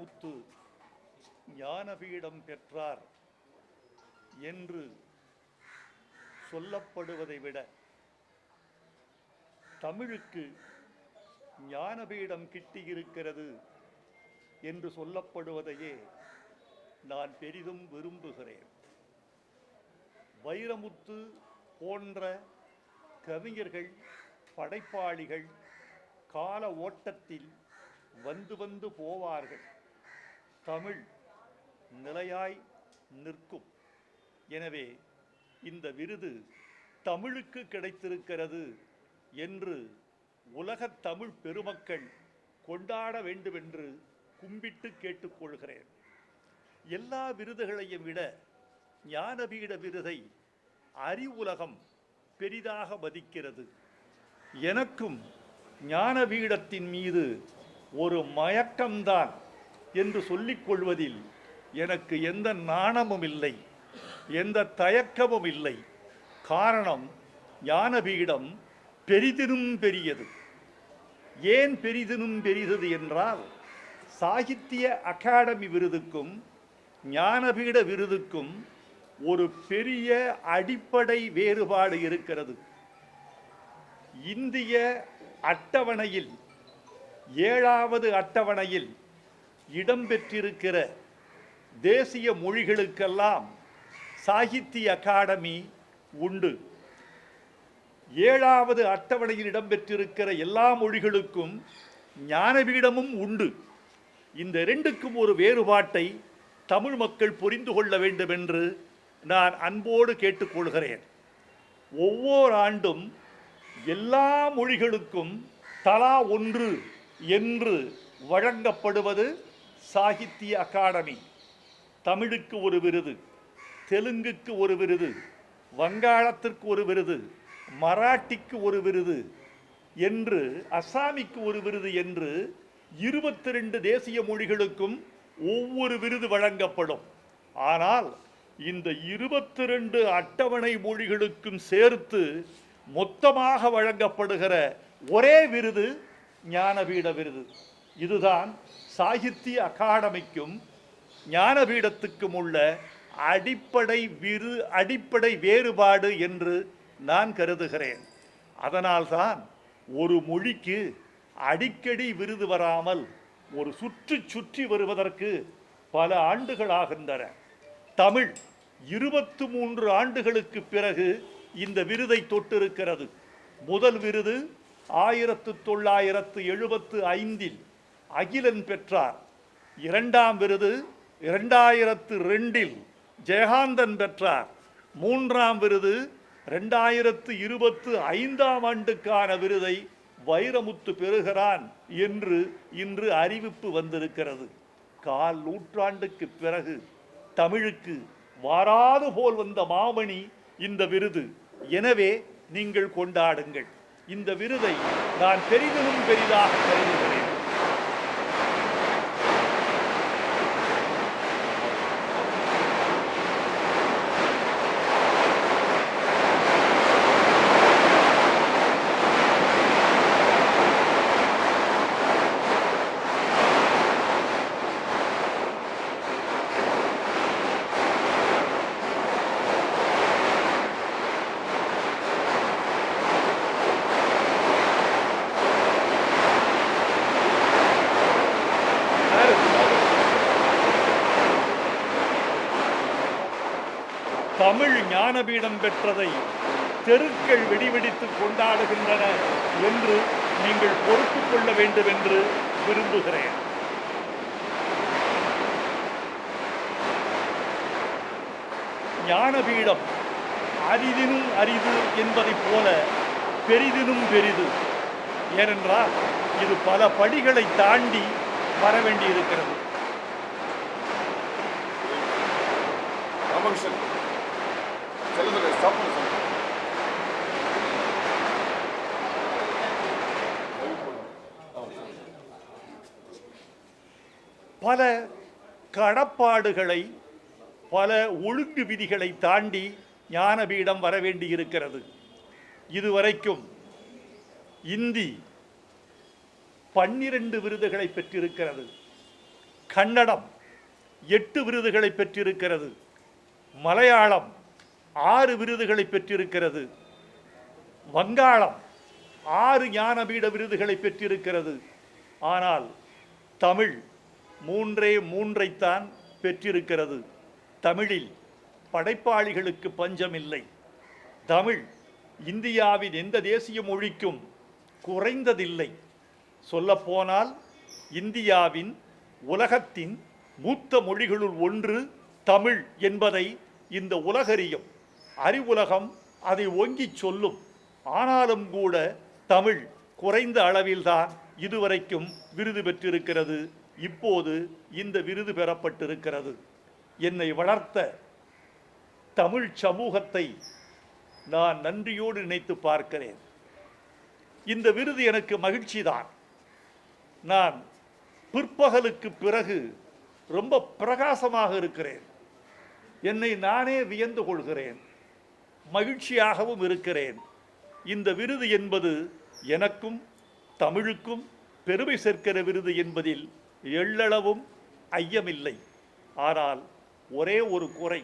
வைரமுத்து ஞானபீடம் பெற்றார் என்று சொல்லப்படுவதை விட தமிழுக்கு ஞானபீடம் கிட்டியிருக்கிறது என்று சொல்லப்படுவதையே நான் பெரிதும் விரும்புகிறேன். வைரமுத்து போன்ற கவிஞர்கள், படைப்பாளிகள் கால ஓட்டத்தில் வந்து வந்து போவார்கள். தமிழ் நிலையாய் நிற்கும். எனவே இந்த விருது தமிழுக்கு கிடைத்திருக்கிறது என்று உலகத் தமிழ் பெருமக்கள் கொண்டாட வேண்டும் என்று கும்பிட்டு கேட்டுக்கொள்கிறேன். எல்லா விருதுகளையும் விட ஞானபீட விருதை அறிவுலகம் பெரிதாக மதிக்கிறது. எனக்கும் ஞானபீடத்தின் மீது ஒரு மயக்கம்தான் என்று சொல்லிக் கொள்வதில் எனக்கு எந்த நாணமும் இல்லை, எந்த தயக்கமும் இல்லை. காரணம், ஞானபீடம் பெரிதினும் பெரியது. ஏன் பெரிதினும் பெரியது என்றால், சாகித்ய அகாடமி விருதுக்கும் ஞானபீட விருதுக்கும் ஒரு பெரிய அடிப்படை வேறுபாடு இருக்கிறது. இந்திய அட்டவணையில் 7வது அட்டவணையில் இடம்பெற்றிருக்கிற தேசிய மொழிகளுக்கெல்லாம் சாகித்ய அகாடமி உண்டு. 7வது அட்டவணையில் இடம்பெற்றிருக்கிற எல்லா மொழிகளுக்கும் ஞானபீடமும் உண்டு. இந்த இரண்டுக்கும் ஒரு வேறுபாட்டை தமிழ் மக்கள் புரிந்து கொள்ள வேண்டும் என்று நான் அன்போடு கேட்டுக்கொள்கிறேன். ஒவ்வொரு ஆண்டும் எல்லா மொழிகளுக்கும் தலா 1 என்று வழங்கப்படுவது சாகித்ய அகாடமி. தமிழுக்கு ஒரு விருது, தெலுங்குக்கு ஒரு விருது, வங்காளத்திற்கு ஒரு விருது, மராட்டிக்கு ஒரு விருது என்று, அசாமிக்கு ஒரு விருது என்று 22 தேசிய மொழிகளுக்கும் ஒவ்வொரு விருது வழங்கப்படும். ஆனால் இந்த 22 அட்டவணை மொழிகளுக்கும் சேர்த்து மொத்தமாக வழங்கப்படுகிற ஒரே விருது ஞானபீட விருது. இதுதான் சாகித்ய அகாடமிக்கும் ஞானபீடத்துக்கும் உள்ள அடிப்படை வேறுபாடு என்று நான் கருதுகிறேன். அதனால்தான் ஒரு மொழிக்கு அடிக்கடி விருது வராமல் ஒரு சுற்றி வருவதற்கு பல ஆண்டுகள் ஆகின்றன. தமிழ் 23 ஆண்டுகளுக்கு பிறகு இந்த விருதை தொட்டிருக்கிறது. முதல் விருது 1975 அகிலன் பெற்றார். 2ஆம் விருது 2002 ஜெயகாந்தன் பெற்றார். 3ஆம் விருது 2025ஆம் ஆண்டுக்கான விருதை வைரமுத்து பெறுகிறான் என்று இன்று அறிவிப்பு வந்திருக்கிறது. 1/4 நூற்றாண்டுக்கு பிறகு தமிழுக்கு வாராது போல் வந்த மாமணி இந்த விருது. எனவே நீங்கள் கொண்டாடுங்கள். இந்த விருதை நான் பெரிதும் பெரிதாக கருதுகிறேன். தமிழ் ஞானபீடம் பெற்றதை தெருக்கள் வெடிவெடித்து கொண்டாடுகின்றன என்று நீங்கள் பொறுத்துக் கொள்ள வேண்டும் என்று விரும்புகிறேன். ஞானபீடம் அரிதினும் அரிது என்பதைப் போல பெரிதினும் பெரிது. ஏனென்றால் இது பல படிகளை தாண்டி வர வேண்டியிருக்கிறது. பல கடப்பாடுகளை, பல ஒழுங்கு விதிகளை தாண்டி ஞானபீடம் வர வேண்டியிருக்கிறது. இதுவரைக்கும் இந்தி 12 விருதுகளை பெற்றிருக்கிறது. கன்னடம் 8 விருதுகளை பெற்றிருக்கிறது. மலையாளம் 6 விருதுகளை பெற்றிருக்கிறது. வங்காளம் 6 ஞானபீட விருதுகளை பெற்றிருக்கிறது. ஆனால் தமிழ் 3 பெற்றிருக்கிறது. தமிழில் படைப்பாளிகளுக்கு பஞ்சமில்லை. தமிழ் இந்தியாவின் எந்த தேசிய மொழிக்கும் குறைந்ததில்லை. சொல்லப்போனால் இந்தியாவின் உலகத்தின் மூத்த மொழிகளுள் ஒன்று தமிழ் என்பதை இந்த உலகறியும். அறிவுலகம் அதை ஓங்கிச் சொல்லும். ஆனாலும் கூட தமிழ் குறைந்த அளவில்தான் இதுவரைக்கும் விருது பெற்றிருக்கிறது. இப்போது இந்த விருது பெறப்பட்டிருக்கிறது. என்னை வளர்த்த தமிழ் சமூகத்தை நான் நன்றியோடு நினைத்து பார்க்கிறேன். இந்த விருது எனக்கு மகிழ்ச்சிதான். நான் பிற்பகலுக்கு பிறகு ரொம்ப பிரகாசமாக இருக்கிறேன். என்னை நானே வியந்து கொள்கிறேன். மகிழ்ச்சியாகவும் இருக்கிறேன். இந்த விருது என்பது எனக்கும் தமிழுக்கும் பெருமை சேர்க்கிற விருது என்பதில் எள்ளளவும் ஐயமில்லை. ஆனால் ஒரே ஒரு குறை,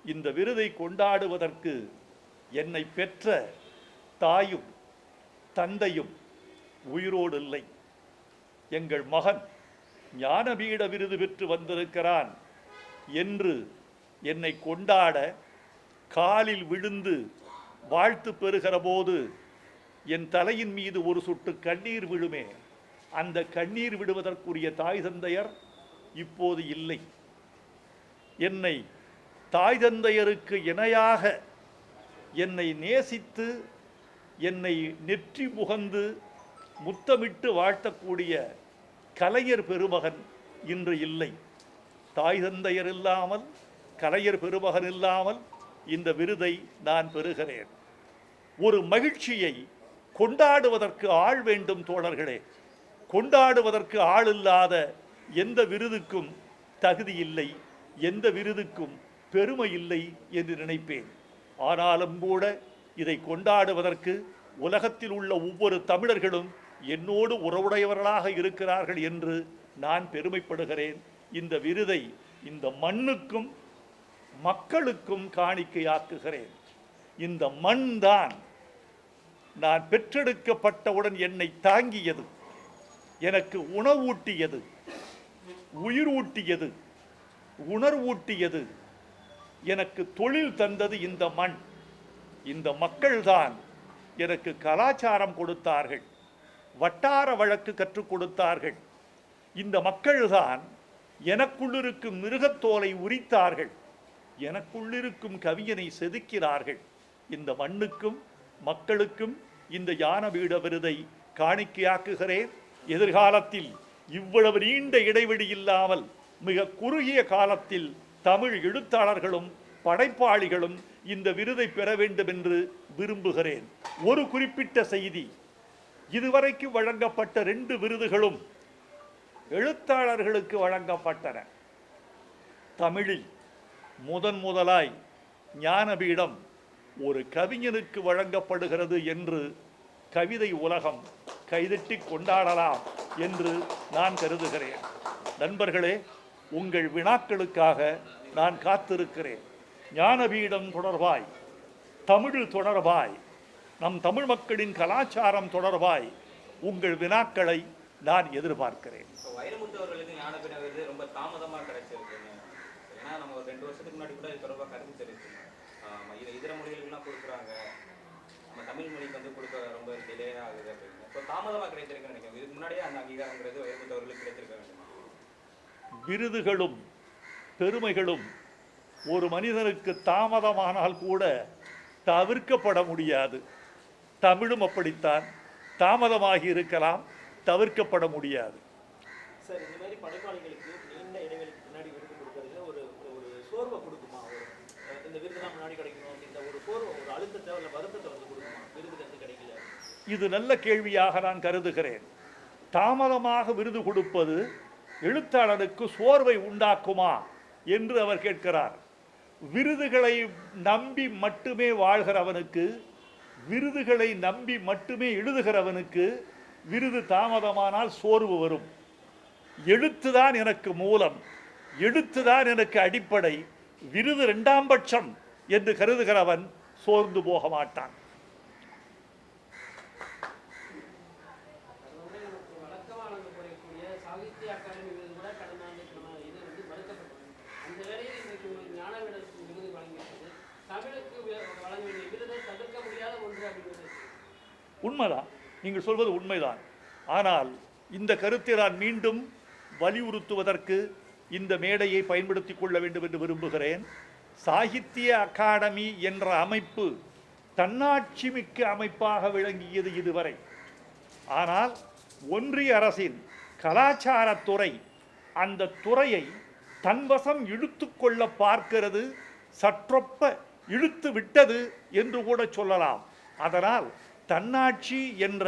இந்த விருதை கொண்டாடுவதற்கு என்னை பெற்ற தாயும் தந்தையும் உயிரோடு இல்லை. எங்கள் மகன் ஞானபீட விருது பெற்று வந்திருக்கிறான் என்று என்னை கொண்டாட காலில் விழுந்து வாழ்த்து பெறுகிற போது என் தலையின் மீது ஒரு சொட்டு கண்ணீர் விழுமே, அந்த கண்ணீர் விடுவதற்குரிய தாய் தந்தையர் இப்போது இல்லை. என்னை தாய் தந்தையருக்கு இணையாக என்னை நேசித்து என்னை நெற்றி முகந்து முத்தமிட்டு வாழ்த்தக்கூடிய கலைஞர் பெருமகன் இன்று இல்லை. தாய் தந்தையர் இல்லாமல், கலைஞர் பெருமகன் இல்லாமல் இந்த விருதை நான் பெறுகிறேன். ஒரு மகிழ்ச்சியை கொண்டாடுவதற்கு ஆள் வேண்டும் தோழர்களே. கொண்டாடுவதற்கு ஆள் இல்லாத எந்த விருதுக்கும் தகுதி இல்லை, எந்த விருதுக்கும் பெருமை இல்லை என்று நினைப்பேன். ஆனாலும் கூட இதை கொண்டாடுவதற்கு உலகத்தில் உள்ள ஒவ்வொரு தமிழர்களும் என்னோடு உறவுடையவர்களாக இருக்கிறார்கள் என்று நான் பெருமைப்படுகிறேன். இந்த விருதை இந்த மண்ணுக்கும் மக்களுக்கும் காணிக்கையாக்குகிறேன். இந்த மண் தான் நான் பெற்றெடுக்கப்பட்டவுடன் என்னை தாங்கியது, எனக்கு உணவூட்டியது, உயிர் ஊட்டியது, உணர்வூட்டியது, எனக்கு தொழில் தந்தது இந்த மண். இந்த மக்கள்தான் எனக்கு கலாச்சாரம் கொடுத்தார்கள், வட்டார வழக்கு கற்றுக் கொடுத்தார்கள். இந்த மக்கள்தான் எனக்குள்ளிருக்கும் மிருகத்தோலை உரித்தார்கள், எனக்குள்ளிருக்கும் கவியனை செதுக்கிறார்கள். இந்த மண்ணுக்கும் மக்களுக்கும் இந்த ஞானபீட விருதை காணிக்கையாக்குகிறேன். எதிர்காலத்தில் இவ்வளவு நீண்ட இடைவெளி இல்லாமல் மிக குறுகிய காலத்தில் தமிழ் எழுத்தாளர்களும் படைப்பாளிகளும் இந்த விருதை பெற வேண்டும் என்று விரும்புகிறேன். ஒரு குறிப்பிட்ட செய்தி, இதுவரைக்கு வழங்கப்பட்ட 2 விருதுகளும் எழுத்தாளர்களுக்கு வழங்கப்பட்டன. தமிழில் முதலாய் ஞானபீடம் ஒரு கவிஞனுக்கு வழங்கப்படுகிறது என்று கவிதை உலகம் கைதட்டி கொண்டாடலாம் என்று நான் கருதுகிறேன். நண்பர்களே, உங்கள் வினாக்களுக்காக நான் காத்திருக்கிறேன். ஞானபீடம் தொடர்பாய், தமிழ் தொடர்பாய், நம் தமிழ் மக்களின் கலாச்சாரம் தொடர்பாய் உங்கள் வினாக்களை நான் எதிர்பார்க்கிறேன். வைரமுத்து அவர்களுக்கு ஞானபீட விருது ரொம்ப தாமதமாக கிடைச்சிருக்கு. ஏன்னா நம்ம ஒரு 2 வருஷத்துக்கு முன்னாடி கூட இது தொடர்பாக கருத்து தெரிவிச்சோம். இதர மொழிகளுக்குலாம் கொடுக்குறாங்க, நம்ம தமிழ் மொழிக்கு வந்து கொடுக்க ரொம்ப டிலே ஆகுது அப்படின்னு. இப்போ தாமதமாக கிடைத்திருக்குன்னு நினைக்கிறேன். இதுக்கு முன்னாடியே அந்த அங்கீகாரங்கிறது வைரமுத்து அவர்களுக்கு கிடைத்திருக்க வேண்டும். விருதுகளும் பெருமைகளும் ஒரு மனிதனுக்கு தாமதமானால் கூட தவிர்க்கப்பட முடியாது. தமிழும் அப்படித்தான், தாமதமாகி இருக்கலாம், தவிர்க்கப்பட முடியாது. சார், இந்த மாதிரி படைப்பாளிகளுக்கு நீண்ட இடைவெளிக்கு முன்னாடி விருது கொடுக்கறதுல ஒரு ஒரு சோர்வை கொடுக்குமா? இந்த விருது தான் முன்னாடி கிடைக்கணும் அப்படின்ற ஒரு சோர்வை, ஒரு அழுத்தத்தை இல்லை வருத்தத்தை வந்து கொடுக்குமா விருது வந்து கிடைக்கல? இது நல்ல கேள்வியாக நான் கருதுகிறேன். தாமதமாக விருது கொடுப்பது எழுத்தாளருக்கு சோர்வை உண்டாக்குமா என்று அவர் கேட்கிறார். விருதுகளை நம்பி மட்டுமே வாழ்கிறவனுக்கு, விருதுகளை நம்பி மட்டுமே எழுதுகிறவனுக்கு விருது தாமதமானால் சோர்வு வரும். எழுத்துதான் எனக்கு மூலம், எழுத்துதான் எனக்கு அடிப்படை, விருது இரண்டாம் பட்சம் என்று கருதுகிறவன் சோர்ந்து போக மாட்டான். உண்மைதான், நீங்கள் சொல்வது உண்மைதான். ஆனால் இந்த கருத்தை நான் மீண்டும் வலியுறுத்துவதற்கு இந்த மேடையை பயன்படுத்திக் கொள்ள வேண்டும் என்று விரும்புகிறேன். சாகித்ய அகாடமி என்ற அமைப்பு தன்னாட்சி மிக்க அமைப்பாக விளங்கியது இதுவரை. ஆனால் ஒன்றிய அரசின் கலாச்சாரத்துறை அந்த துறையை தன்வசம் இழுத்து கொள்ள பார்க்கிறது, சற்றொப்ப இழுத்து விட்டது என்று கூட சொல்லலாம். அதனால் தன்னாட்சி என்ற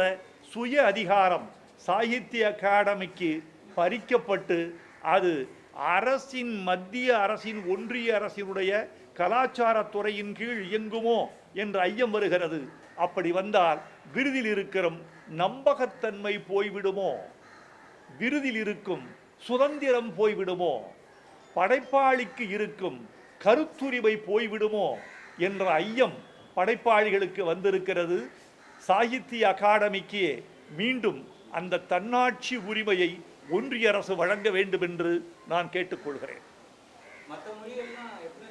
சுய அதிகாரம் சாகித்ய அகாடமிக்கு பறிக்கப்பட்டு அது அரசின், மத்திய அரசின், ஒன்றிய அரசினுடைய கலாச்சாரத்துறையின் கீழ் இயங்குமோ என்ற ஐயம் வருகிறது. அப்படி வந்தால் விருதில் இருக்கிற நம்பகத்தன்மை போய்விடுமோ, விருதில் இருக்கும் சுதந்திரம் போய்விடுமோ, படைப்பாளிக்கு இருக்கும் கருத்துரிமை போய்விடுமோ என்ற ஐயம் படைப்பாளிகளுக்கு வந்திருக்கிறது. சாகித்ய அகாடமிக்கு மீண்டும் அந்த தன்னாட்சி உரிமையை ஒன்றிய அரசு வழங்க வேண்டும் என்று நான் கேட்டுக்கொள்கிறேன். மற்ற மொழிகள்லாம் எப்படி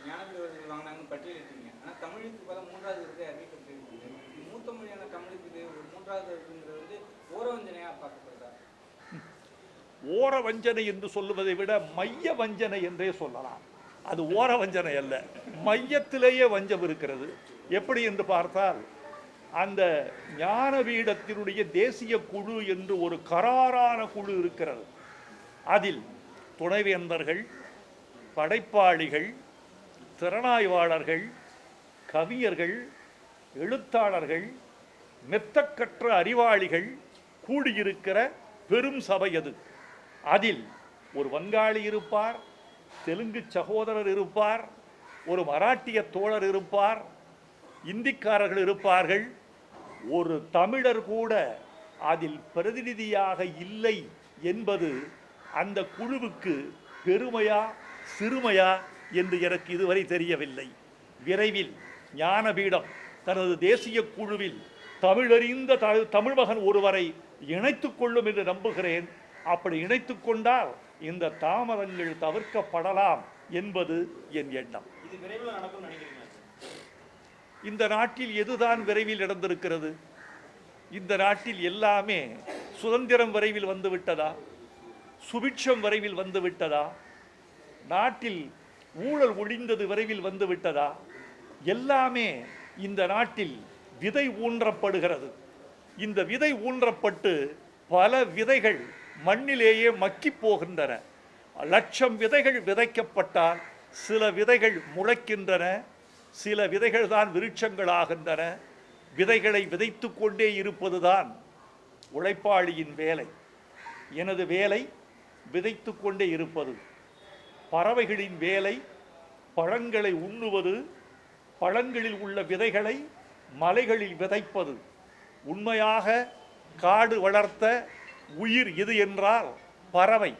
ஞானபீட விருது வாங்கினாங்கன்னு பட்டியலிட்டீங்க. ஆனால் தமிழுக்கு பல 3வது விருது அறிவிக்கப்பட்டிருக்கீங்க. மூத்த மொழியான தமிழுக்கு இது ஒரு 3வது விருதுங்கிறது வந்து ஓரவஞ்சனையாக பார்க்கப்படுதா? ஓர வஞ்சனை என்று சொல்லுவதை விட மைய வஞ்சனை என்றே சொல்லலாம். அது ஓர வஞ்சனை அல்ல, மையத்திலேயே வஞ்சம் இருக்கிறது. எப்படி என்று பார்த்தால், அந்த ஞானபீடத்தினுடைய தேசிய குழு என்று ஒரு கராரான குழு இருக்கிறது. அதில் துணைவேந்தர்கள், படைப்பாளிகள், திறனாய்வாளர்கள், கவிஞர்கள், எழுத்தாளர்கள், மெத்தக்கற்ற அறிவாளிகள் கூடியிருக்கிற பெரும் சபை அது. அதில் ஒரு வங்காளி இருப்பார், தெலுங்கு சகோதரர் இருப்பார், ஒரு மராட்டிய தோழர் இருப்பார், இந்திக்காரர்கள் இருப்பார்கள். ஒரு தமிழர் கூட அதில் பிரதிநிதியாக இல்லை என்பது அந்த குழுவுக்கு பெருமையா சிறுமையா என்று எனக்கு இதுவரை தெரியவில்லை. விரைவில் ஞானபீடம் தனது தேசிய குழுவில் தமிழறிந்த தமிழ் மகன் ஒருவரை இணைத்துக் கொள்ளும் என்று நம்புகிறேன். அப்படி இணைத்துக் கொண்டால் இந்த தாமதங்கள் தவிர்க்கப்படலாம் என்பது என் எண்ணம். இது விரைவில் நடக்கும் நினைக்கிறீங்க? இந்த நாட்டில் எதுதான் விரைவில் நடந்திருக்கிறது? இந்த நாட்டில் எல்லாமே சுதந்திரம் விரைவில் வந்துவிட்டதா? சுபிட்சம் விரைவில் வந்துவிட்டதா? நாட்டில் ஊழல் ஒழிந்தது விரைவில் வந்துவிட்டதா? எல்லாமே இந்த நாட்டில் விதை ஊன்றப்படுகிறது. இந்த விதை ஊன்றப்பட்டு பல விதைகள் மண்ணிலேயே மக்கி போகின்றன. லட்சம் விதைகள் விதைக்கப்பட்டால் சில விதைகள் முளைக்கின்றன, சில விதைகள் தான் விருட்சங்களாகின்றன. விதைகளை விதைத்து கொண்டே இருப்பதுதான் உழைப்பாளியின் வேலை. எனது வேலை விதைத்து கொண்டே இருப்பது. பறவைகளின் வேலை பழங்களை உண்ணுவது, பழங்களில் உள்ள விதைகளை மலைகளில் விதைப்பது. உண்மையாக காடு வளர்த்த உயிர் இது என்றால் பறவை.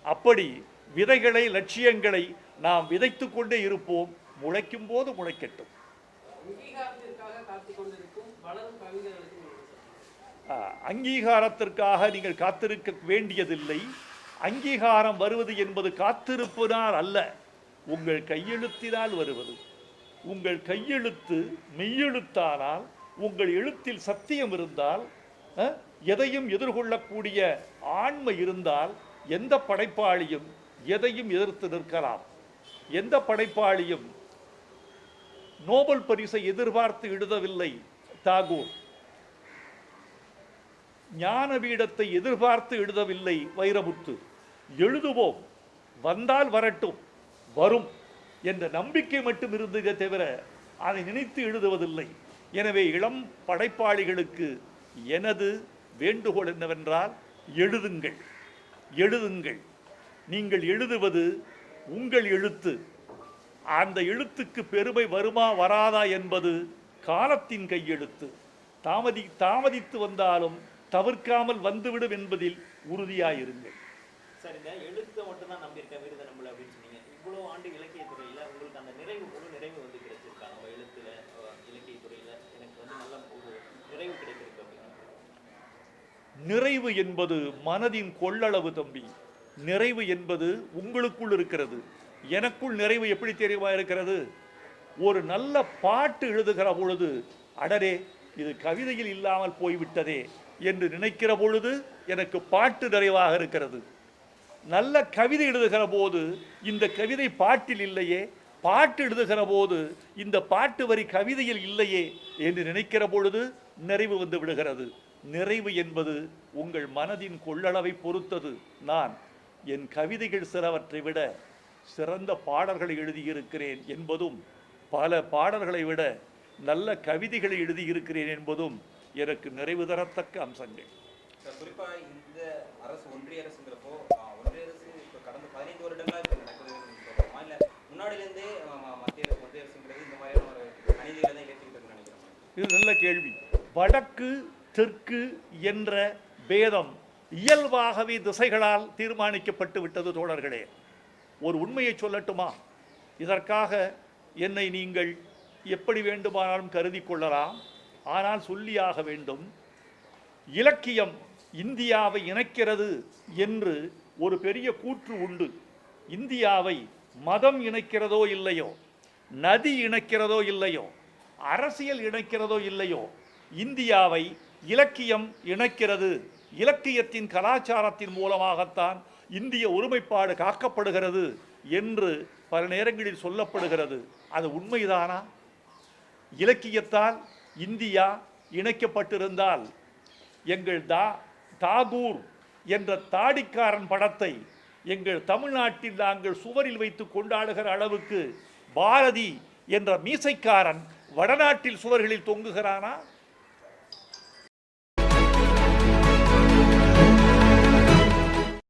அப்படி விதைகளை, லட்சியங்களை நாம் விதைத்து கொண்டே இருப்போம். முளைக்கும் போது முளைக்கட்டும். அங்கீகாரத்திற்காக நீங்கள் காத்திருக்க வேண்டியதில்லை. அங்கீகாரம் வருவது என்பது காத்திருப்பினால் அல்ல, உங்கள் கையெழுத்தினால் வருவது. உங்கள் கையெழுத்து மெய்யெழுத்தானால், உங்கள் எழுத்தில் சத்தியம் இருந்தால், எதையும் எதிர்கொள்ளக்கூடிய ஆண்மை இருந்தால் எந்த படைப்பாளியும் எதையும் எதிர்த்து நிற்கலாம். எந்த படைப்பாளியும் நோபல் பரிசை எதிர்பார்த்து எழுதவில்லை தாகூர். ஞானபீடத்தை எதிர்பார்த்து எழுதவில்லை வைரமுத்து. எழுதுவோம், வந்தால் வரட்டும், வரும் என்ற நம்பிக்கை மட்டும் இருந்ததே தவிர அதை நினைத்து எழுதுவதில்லை. எனவே இளம் படைப்பாளிகளுக்கு எனது வேண்டுகோள் என்னவென்றால், எழுதுங்கள், எழுதுங்கள். நீங்கள் எழுதுவது உங்கள் எழுத்து. அந்த எழுத்துக்கு பெருமை வருமா வராதா என்பது காலத்தின் கையெழுத்து. தாமதித்து வந்தாலும் தவிர்க்காமல் வந்துவிடும் என்பதில் உறுதியாயிருங்கள். சார் இந்த எழுத்தை மட்டும் தான் நம்பியிருக்கேன் விருது நம்மள அப்படின்னு சொன்னீங்க. இவ்வளவு ஆண்டு இலக்கிய துறையில உங்களுக்கு அந்த நிறைவு முழு நிறைவு வந்து கிடைச்சிருக்கா? நம்ம எழுத்துல இலக்கிய துறையில எனக்கு வந்து நல்ல ஒரு நிறைவு கிடைத்திருக்கு அப்படின்னு. நிறைவு என்பது மனதின் கொள்ளளவு தம்பி. நிறைவு என்பது உங்களுக்குள் இருக்கிறது. எனக்குள் நிறைவு எப்படி தெரியுமா இருக்கிறது? ஒரு நல்ல பாட்டு எழுதுகிற பொழுது அடரே இது கவிதையில் இல்லாமல் போய்விட்டதே என்று நினைக்கிற பொழுது எனக்கு பாட்டு நிறைவாக இருக்கிறது. நல்ல கவிதை எழுதுகிற போது இந்த கவிதை பாட்டில் இல்லையே, பாட்டு எழுதுகிற போது இந்த பாட்டு வரி கவிதையில் இல்லையே என்று நினைக்கிற பொழுது நிறைவு வந்து விடுகிறது. நிறைவு என்பது உங்கள் மனதின் கொள்ளளவை பொறுத்தது. நான் என் கவிதைகள் சிலவற்றை விட சிறந்த பாடல்களை எழுதியிருக்கிறேன் என்பதும், பல பாடல்களை விட நல்ல கவிதைகளை எழுதியிருக்கிறேன் என்பதும் எனக்கு நிறைவு தரத்தக்க அம்சங்கள். குறிப்பா இந்த அரசு ஒன்றிய அரசுங்கிறப்போ ஒன்றிய அரசு இப்போ கடந்த 15 வருடங்களா இப்போ நடக்குதுன்னு சொல்றோமா, இல்லை முன்னாடியிலேருந்தே மத்திய அரசுங்கிறது இந்த மாதிரியான ஒரு அநீதிகளை தான் இயற்றிக்கிட்டு நினைக்கிறோம்? இது நல்ல கேள்வி. வடக்கு தெற்கு என்ற பேதம் இயல்பாகவே திசைகளால் தீர்மானிக்கப்பட்டு விட்டது தோழர்களே. ஒரு உண்மையை சொல்லட்டுமா? இதற்காக என்னை நீங்கள் எப்படி வேண்டுமானாலும் கருதி கொள்ளலாம், ஆனால் சொல்லியாக வேண்டும். இலக்கியம் இந்தியாவை இணைக்கிறது என்று ஒரு பெரிய கூற்று உண்டு. இந்தியாவை மதம் இணைக்கிறதோ இல்லையோ, நதி இணைக்கிறதோ இல்லையோ, அரசியல் இணைக்கிறதோ இல்லையோ, இந்தியாவை இலக்கியம் இணைக்கிறது. இலக்கியத்தின் கலாச்சாரத்தின் மூலமாகத்தான் இந்திய ஒருமைப்பாடு காக்கப்படுகிறது என்று பல நேரங்களில் சொல்லப்படுகிறது. அது உண்மைதானா? இலக்கியத்தால் இந்தியா இணைக்கப்பட்டிருந்தால் எங்கள் தாகூர் என்ற தாடிக்காரன் படத்தை எங்கள் தமிழ்நாட்டில் நாங்கள் சுவரில் வைத்து கொண்டாடுகிற அளவுக்கு பாரதி என்ற மீசைக்காரன் வடநாட்டில் சுவர்களில் தொங்குகிறானா?